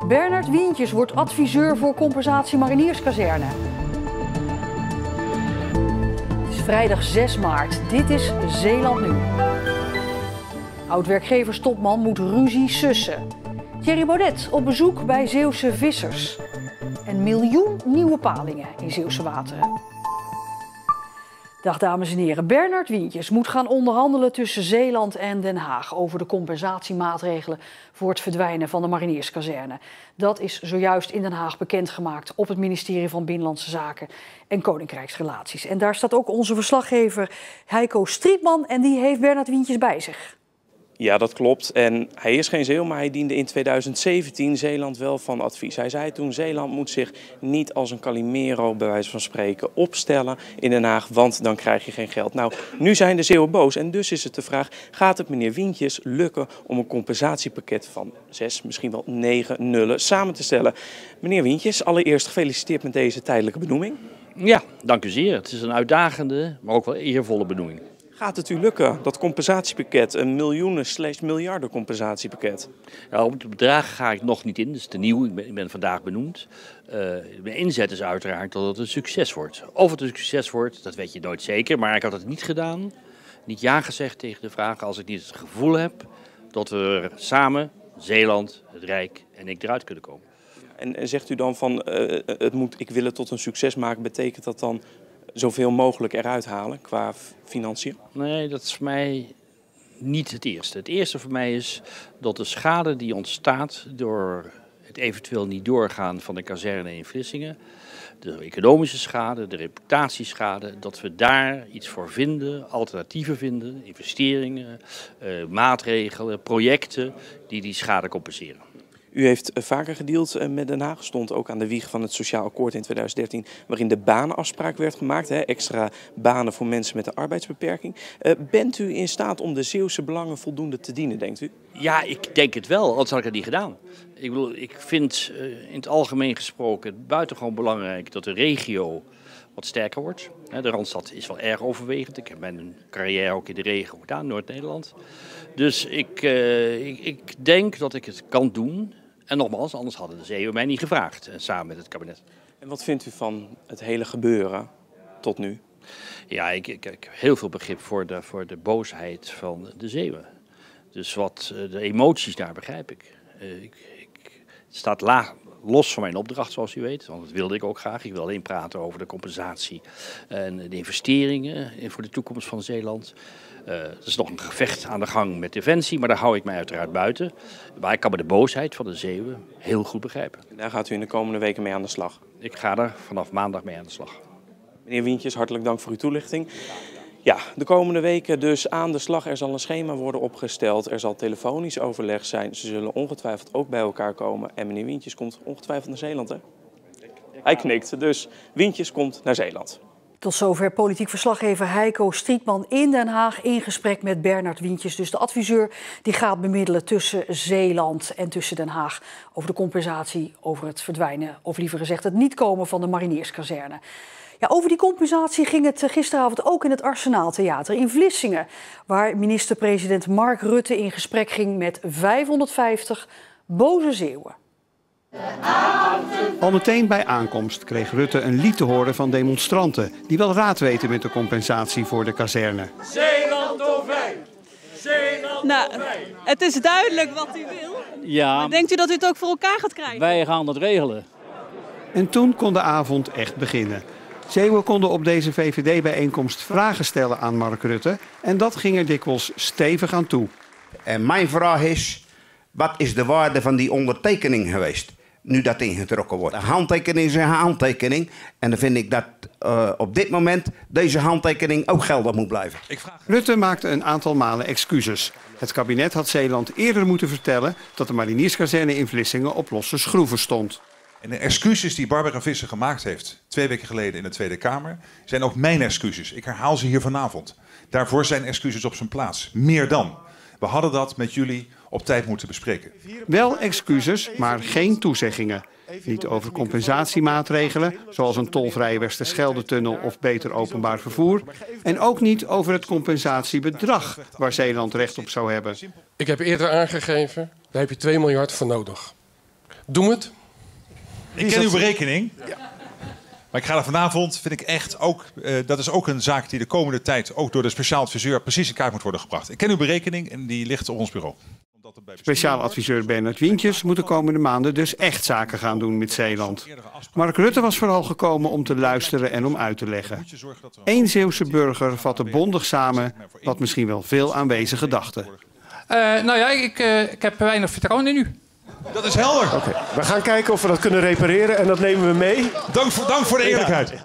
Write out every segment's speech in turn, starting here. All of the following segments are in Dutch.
Bernard Wientjes wordt adviseur voor compensatie marinierskazerne. Het is vrijdag 6 maart. Dit is Zeeland Nu. Oud-werkgeverstopman moet ruzie sussen. Thierry Baudet op bezoek bij Zeeuwse vissers. En miljoen nieuwe palingen in Zeeuwse wateren. Dag dames en heren. Bernard Wientjes moet gaan onderhandelen tussen Zeeland en Den Haag over de compensatiemaatregelen voor het verdwijnen van de marinierskazerne. Dat is zojuist in Den Haag bekendgemaakt op het ministerie van Binnenlandse Zaken en Koninkrijksrelaties. En daar staat ook onze verslaggever Heiko Strietman en die heeft Bernard Wientjes bij zich. Ja, dat klopt. En hij is geen Zeeuw, maar hij diende in 2017 Zeeland wel van advies. Hij zei toen: Zeeland moet zich niet als een Calimero, bij wijze van spreken, opstellen in Den Haag, want dan krijg je geen geld. Nou, nu zijn de Zeeuwen boos en dus is het de vraag: gaat het meneer Wientjes lukken om een compensatiepakket van 6, misschien wel 9 nullen samen te stellen? Meneer Wientjes, allereerst gefeliciteerd met deze tijdelijke benoeming. Ja, dank u zeer. Het is een uitdagende, maar ook wel eervolle benoeming. Gaat het u lukken, dat compensatiepakket, een miljoenen/miljarden compensatiepakket? Ja, op het bedrag ga ik nog niet in, dat is te nieuw, ik ben vandaag benoemd. Mijn inzet is uiteraard dat het een succes wordt. Of het een succes wordt, dat weet je nooit zeker, maar ik had het niet gedaan. Niet ja gezegd tegen de vraag als ik niet het gevoel heb dat we samen, Zeeland, het Rijk en ik eruit kunnen komen. En zegt u dan van, ik wil het tot een succes maken, betekent dat dan zoveel mogelijk eruit halen qua financiën? Nee, dat is voor mij niet het eerste. Het eerste voor mij is dat de schade die ontstaat door het eventueel niet doorgaan van de kazerne in Vlissingen, de economische schade, de reputatieschade, dat we daar iets voor vinden, alternatieven vinden, investeringen, maatregelen, projecten die schade compenseren. U heeft vaker gedeeld met Den Haag, stond ook aan de wieg van het Sociaal Akkoord in 2013, waarin de banenafspraak werd gemaakt, extra banen voor mensen met een arbeidsbeperking. Bent u in staat om de Zeeuwse belangen voldoende te dienen, denkt u? Ja, ik denk het wel, anders had ik het niet gedaan. Ik vind in het algemeen gesproken het buitengewoon belangrijk dat de regio wat sterker wordt. De Randstad is wel erg overwegend. Ik heb mijn carrière ook in de regio gedaan, Noord-Nederland. Dus ik denk dat ik het kan doen. En nogmaals, anders hadden de Zeeuwen mij niet gevraagd, samen met het kabinet. En wat vindt u van het hele gebeuren tot nu? Ja, ik heb heel veel begrip voor de boosheid van de Zeeuwen. Dus de emoties daar begrijp ik. Het staat los van mijn opdracht, zoals u weet, want dat wilde ik ook graag. Ik wil alleen praten over de compensatie en de investeringen voor de toekomst van Zeeland. Er is nog een gevecht aan de gang met Defensie, maar daar hou ik mij uiteraard buiten. Maar ik kan me de boosheid van de Zeeuwen heel goed begrijpen. En daar gaat u in de komende weken mee aan de slag? Ik ga er vanaf maandag mee aan de slag. Meneer Wientjes, hartelijk dank voor uw toelichting. Ja, de komende weken dus aan de slag. Er zal een schema worden opgesteld. Er zal telefonisch overleg zijn. Ze zullen ongetwijfeld ook bij elkaar komen. En meneer Wientjes komt ongetwijfeld naar Zeeland, hè? Hij knikt, dus Wientjes komt naar Zeeland. Tot zover politiek verslaggever Heiko Strietman in Den Haag in gesprek met Bernard Wientjes. Dus de adviseur die gaat bemiddelen tussen Zeeland en tussen Den Haag over de compensatie, over het verdwijnen, of liever gezegd het niet komen van de marinierskazerne. Ja, over die compensatie ging het gisteravond ook in het Arsenaaltheater in Vlissingen, waar minister-president Mark Rutte in gesprek ging met 550 boze Zeeuwen. Al meteen bij aankomst kreeg Rutte een lied te horen van demonstranten die wel raad weten met de compensatie voor de kazerne. Zeeland of wij! Zeeland of wij! Het is duidelijk wat u wil. Ja, Maar denkt u dat u het ook voor elkaar gaat krijgen? wij gaan het regelen. En toen kon de avond echt beginnen. Zeeuwen konden op deze VVD-bijeenkomst vragen stellen aan Mark Rutte en dat ging er dikwijls stevig aan toe. En mijn vraag is, wat is de waarde van die ondertekening geweest? Nu dat ingetrokken wordt. Een handtekening is een handtekening. En dan vind ik dat op dit moment deze handtekening ook geldig moet blijven. Rutte maakte een aantal malen excuses. Het kabinet had Zeeland eerder moeten vertellen dat de marinierskazerne in Vlissingen op losse schroeven stond. En de excuses die Barbara Visser gemaakt heeft 2 weken geleden in de Tweede Kamer zijn ook mijn excuses. Ik herhaal ze hier vanavond. Daarvoor zijn excuses op zijn plaats. Meer dan. We hadden dat met jullie op tijd moeten bespreken. Wel excuses, maar geen toezeggingen. Niet over compensatiemaatregelen, zoals een tolvrije Westerschelde-tunnel of beter openbaar vervoer. En ook niet over het compensatiebedrag waar Zeeland recht op zou hebben. Ik heb eerder aangegeven, daar heb je 2 miljard voor nodig. Doen we het? Ik ken uw berekening. Ja. Maar ik ga er vanavond, vind ik echt ook... dat is ook een zaak die de komende tijd ook door de speciaal adviseur precies in kaart moet worden gebracht. Ik ken uw berekening en die ligt op ons bureau. Speciaal adviseur Bernard Wientjes moet de komende maanden dus echt zaken gaan doen met Zeeland. Mark Rutte was vooral gekomen om te luisteren en om uit te leggen. Eén Zeeuwse burger vatte bondig samen wat misschien wel veel aanwezigen dachten. Nou ja, ik heb weinig vertrouwen in u. Dat is helder. Oké, we gaan kijken of we dat kunnen repareren en dat nemen we mee. Dank voor de eerlijkheid. Ja.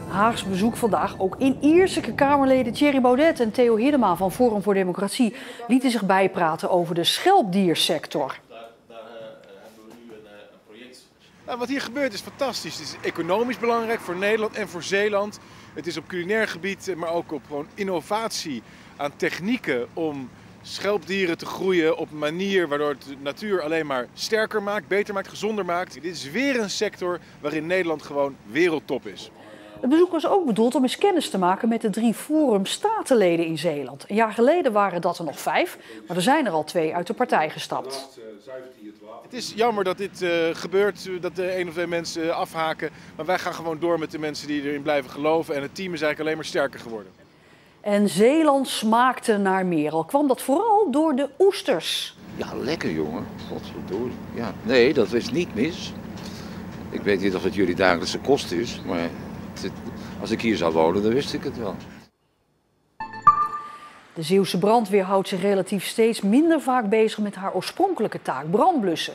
Haags bezoek vandaag. Ook in Ierseke Kamerleden Thierry Baudet en Theo Hiddema van Forum voor Democratie lieten zich bijpraten over de schelpdiersector. Daar hebben we nu een project. Nou, wat hier gebeurt is fantastisch. Het is economisch belangrijk voor Nederland en voor Zeeland. Het is op culinair gebied, maar ook op gewoon innovatie aan technieken om schelpdieren te groeien op een manier waardoor het de natuur alleen maar sterker maakt, beter maakt, gezonder maakt. Dit is weer een sector waarin Nederland gewoon wereldtop is. Het bezoek was ook bedoeld om eens kennis te maken met de 3 Forum-statenleden in Zeeland. Een jaar geleden waren dat er nog 5, maar er zijn er al 2 uit de partij gestapt. Het is jammer dat dit gebeurt, dat de 1 of 2 mensen afhaken. Maar wij gaan gewoon door met de mensen die erin blijven geloven. En het team is eigenlijk alleen maar sterker geworden. En Zeeland smaakte naar meer. Al kwam dat vooral door de oesters. Ja, lekker jongen. Godverdorie. Ja, nee, dat is niet mis. Ik weet niet of het jullie dagelijkse kost is, maar als ik hier zou wonen, dan wist ik het wel. De Zeeuwse brandweer houdt zich relatief steeds minder vaak bezig met haar oorspronkelijke taak, brandblussen.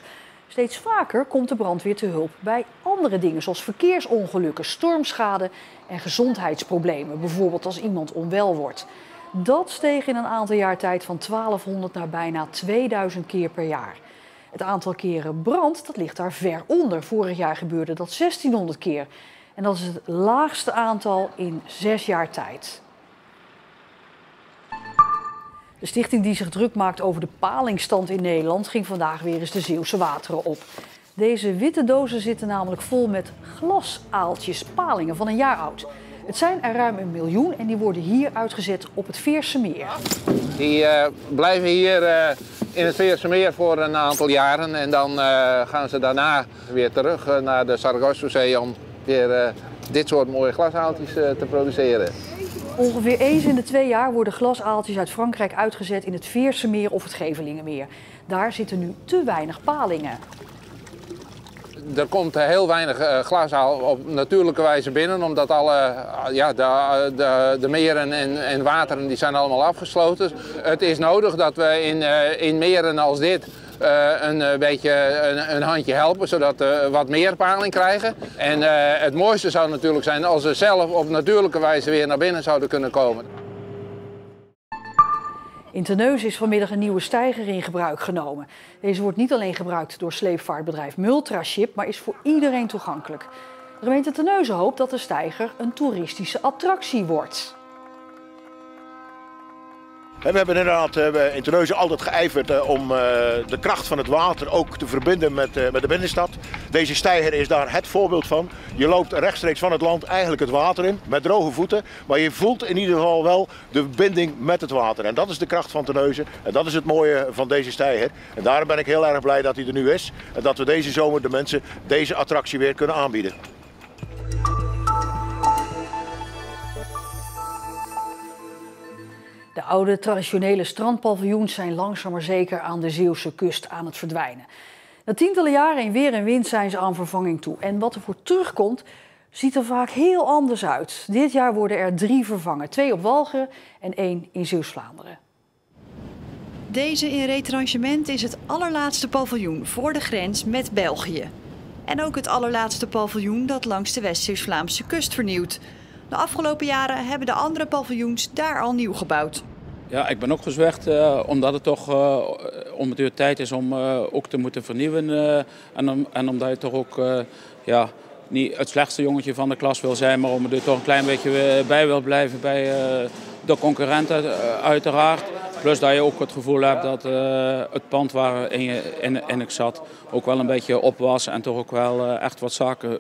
Steeds vaker komt de brandweer te hulp bij andere dingen, zoals verkeersongelukken, stormschade en gezondheidsproblemen. Bijvoorbeeld als iemand onwel wordt. Dat steeg in een aantal jaar tijd van 1200 naar bijna 2000 keer per jaar. Het aantal keren brand, dat ligt daar ver onder. Vorig jaar gebeurde dat 1600 keer. En dat is het laagste aantal in 6 jaar tijd. De stichting die zich druk maakt over de palingstand in Nederland ging vandaag weer eens de Zeeuwse wateren op. Deze witte dozen zitten namelijk vol met glasaaltjes, palingen van een jaar oud. Het zijn er ruim 1 miljoen en die worden hier uitgezet op het Veerse Meer. Die blijven hier in het Veerse Meer voor een aantal jaren en dan gaan ze daarna weer terug naar de Sargassozee om weer dit soort mooie glasaaltjes te produceren. Ongeveer eens in de 2 jaar worden glasaaltjes uit Frankrijk uitgezet in het Veerse Meer of het Gevelingenmeer. Daar zitten nu te weinig palingen. Er komt heel weinig glasaal op natuurlijke wijze binnen, omdat de meren en wateren die zijn allemaal afgesloten. Het is nodig dat we in meren als dit een beetje een handje helpen, zodat we wat meer paling krijgen. En het mooiste zou natuurlijk zijn als we zelf op natuurlijke wijze weer naar binnen zouden kunnen komen. In Terneuzen is vanmiddag een nieuwe steiger in gebruik genomen. Deze wordt niet alleen gebruikt door sleepvaartbedrijf Multraship, maar is voor iedereen toegankelijk. De gemeente Terneuzen hoopt dat de steiger een toeristische attractie wordt. We hebben inderdaad in Terneuzen altijd geijverd om de kracht van het water ook te verbinden met de binnenstad. Deze steiger is daar het voorbeeld van. Je loopt rechtstreeks van het land eigenlijk het water in met droge voeten. Maar je voelt in ieder geval wel de binding met het water. En dat is de kracht van Terneuzen. En dat is het mooie van deze steiger. En daarom ben ik heel erg blij dat hij er nu is. En dat we deze zomer de mensen deze attractie weer kunnen aanbieden. De oude traditionele strandpaviljoens zijn langzaam maar zeker aan de Zeeuwse kust aan het verdwijnen. Na tientallen jaren in weer en wind zijn ze aan vervanging toe. En wat er voor terugkomt, ziet er vaak heel anders uit. Dit jaar worden er 3 vervangen. 2 op Walcheren en 1 in Zeeuws-Vlaanderen. Deze in retranchement is het allerlaatste paviljoen voor de grens met België. En ook het allerlaatste paviljoen dat langs de West-Zeeuws-Vlaamse kust vernieuwt. De afgelopen jaren hebben de andere paviljoens daar al nieuw gebouwd. Ja, ik ben ook gezwegd omdat het toch om het uur tijd is om ook te moeten vernieuwen. En omdat je toch ook niet het slechtste jongetje van de klas wil zijn, maar om er toch een klein beetje bij wil blijven bij de concurrenten uiteraard. Plus dat je ook het gevoel hebt dat het pand waarin ik zat ook wel een beetje op was en toch ook wel echt wat zaken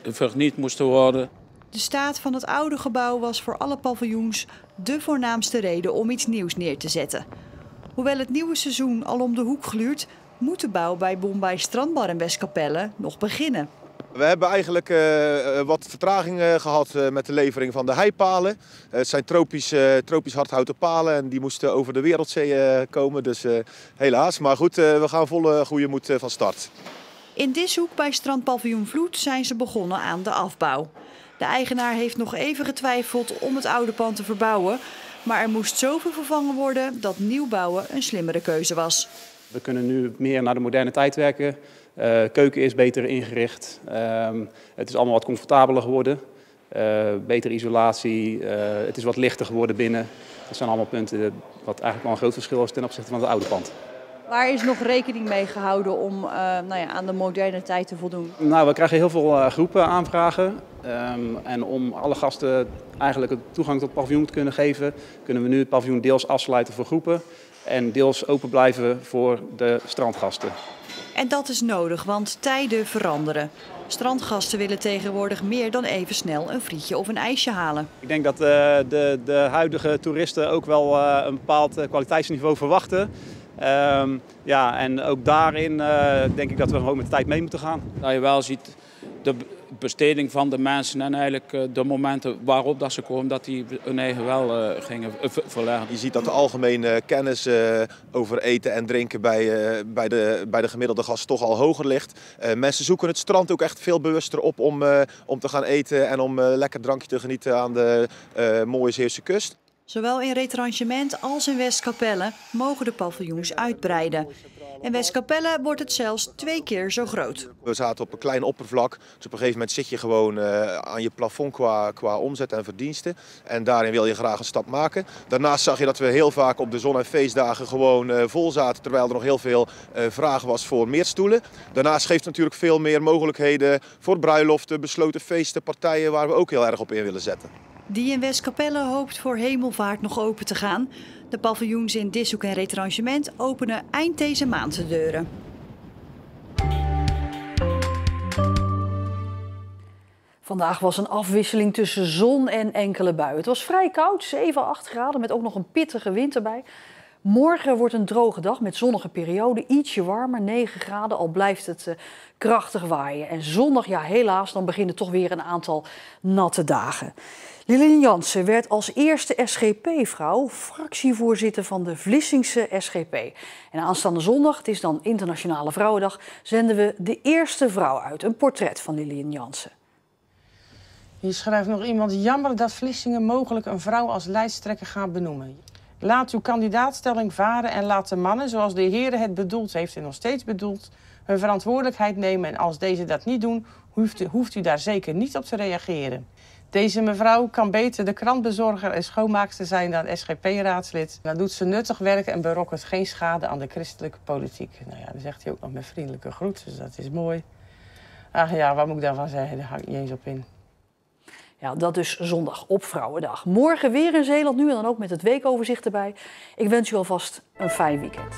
verniet moesten worden. De staat van het oude gebouw was voor alle paviljoens de voornaamste reden om iets nieuws neer te zetten. Hoewel het nieuwe seizoen al om de hoek gluurt, moet de bouw bij Bombay Strandbar en Westkapelle nog beginnen. We hebben eigenlijk wat vertraging gehad met de levering van de heipalen. Het zijn tropisch hardhouten palen en die moesten over de Wereldzee komen. Dus helaas, maar goed, we gaan volle goede moed van start. In Dishoek bij strandpaviljoen Vloed zijn ze begonnen aan de afbouw. De eigenaar heeft nog even getwijfeld om het oude pand te verbouwen. Maar er moest zoveel vervangen worden dat nieuw bouwen een slimmere keuze was. We kunnen nu meer naar de moderne tijd werken. Keuken is beter ingericht. Het is allemaal wat comfortabeler geworden. Betere isolatie. Het is wat lichter geworden binnen. Dat zijn allemaal punten wat eigenlijk wel een groot verschil is ten opzichte van het oude pand. Waar is nog rekening mee gehouden om aan de moderne tijd te voldoen? Nou, we krijgen heel veel groepen aanvragen. En om alle gasten eigenlijk toegang tot het paviljoen te kunnen geven, kunnen we nu het paviljoen deels afsluiten voor groepen en deels open blijven voor de strandgasten. En dat is nodig, want tijden veranderen. Strandgasten willen tegenwoordig meer dan even snel een frietje of een ijsje halen. Ik denk dat de huidige toeristen ook wel een bepaald kwaliteitsniveau verwachten. En ook daarin denk ik dat we gewoon met de tijd mee moeten gaan. Dat je wel ziet de besteding van de mensen en eigenlijk de momenten waarop dat ze komen, dat die hun eigen wel gingen verleggen. Je ziet dat de algemene kennis over eten en drinken bij de gemiddelde gast toch al hoger ligt. Mensen zoeken het strand ook echt veel bewuster op om te gaan eten en om lekker drankje te genieten aan de mooie Zeeuwse kust. Zowel in Retrangement als in Westkapelle mogen de paviljoens uitbreiden. In Westkapelle wordt het zelfs 2 keer zo groot. We zaten op een klein oppervlak, dus op een gegeven moment zit je gewoon aan je plafond qua omzet en verdiensten. En daarin wil je graag een stap maken. Daarnaast zag je dat we heel vaak op de zon- en feestdagen gewoon vol zaten, terwijl er nog heel veel vraag was voor meer stoelen. Daarnaast geeft het natuurlijk veel meer mogelijkheden voor bruiloften, besloten feesten, partijen waar we ook heel erg op in willen zetten. Die in Westkapelle hoopt voor Hemelvaart nog open te gaan. De paviljoens in Dishoek en Retrangement openen eind deze maand de deuren. Vandaag was een afwisseling tussen zon en enkele buien. Het was vrij koud, 7 à 8 graden met ook nog een pittige wind erbij. Morgen wordt een droge dag met zonnige periode, ietsje warmer, 9 graden, al blijft het krachtig waaien. En zondag, ja helaas, dan beginnen toch weer een aantal natte dagen. Lilian Jansen werd als eerste SGP-vrouw fractievoorzitter van de Vlissingse SGP. En aanstaande zondag, het is dan Internationale Vrouwendag, zenden we de eerste vrouw uit. Een portret van Lilian Jansen. Hier schrijft nog iemand: jammer dat Vlissingen mogelijk een vrouw als lijsttrekker gaat benoemen. Laat uw kandidaatstelling varen en laat de mannen, zoals de Heer het bedoeld heeft en nog steeds bedoelt, hun verantwoordelijkheid nemen. En als deze dat niet doen, hoeft u daar zeker niet op te reageren. Deze mevrouw kan beter de krantbezorger en schoonmaakster zijn dan SGP-raadslid. Dan doet ze nuttig werk en berokkent geen schade aan de christelijke politiek. Nou ja, dan zegt hij ook nog met vriendelijke groet, dus dat is mooi. Ach ja, wat moet ik daarvan zeggen? Daar hang ik niet eens op in. Ja, dat is zondag op Vrouwendag. Morgen weer in Zeeland, nu en dan ook met het weekoverzicht erbij. Ik wens u alvast een fijn weekend.